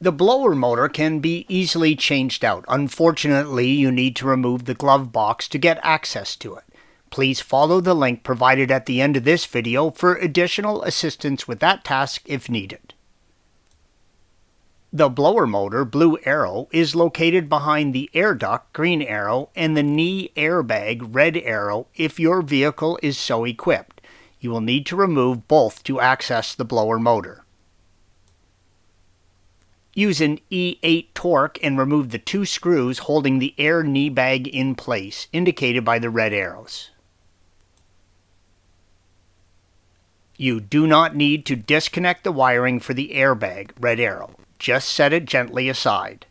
The blower motor can be easily changed out. Unfortunately, you need to remove the glove box to get access to it. Please follow the link provided at the end of this video for additional assistance with that task if needed. The blower motor, blue arrow, is located behind the air duct, green arrow, and the knee airbag, red arrow, if your vehicle is so equipped. You will need to remove both to access the blower motor. Use an E8 torque and remove the 2 screws holding the air knee bag in place, indicated by the red arrows. You do not need to disconnect the wiring for the airbag, red arrow. Just set it gently aside.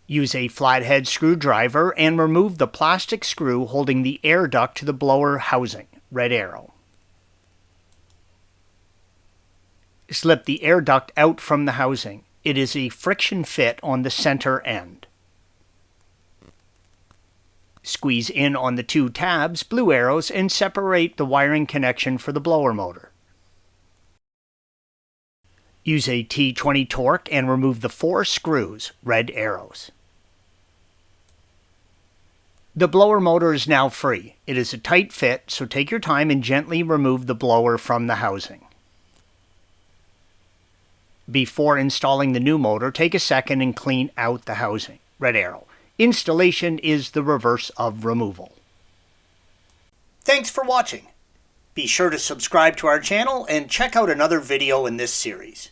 Use a flathead screwdriver and remove the plastic screw holding the air duct to the blower housing, red arrow. Slip the air duct out from the housing. It is a friction fit on the center end. Squeeze in on the 2 tabs, blue arrows, and separate the wiring connection for the blower motor. Use a T20 torque and remove the 4 screws, red arrows. The blower motor is now free. It is a tight fit, so take your time and gently remove the blower from the housing. Before installing the new motor, take a second and clean out the housing, red arrow. Installation is the reverse of removal. Thanks for watching. Be sure to subscribe to our channel and check out another video in this series.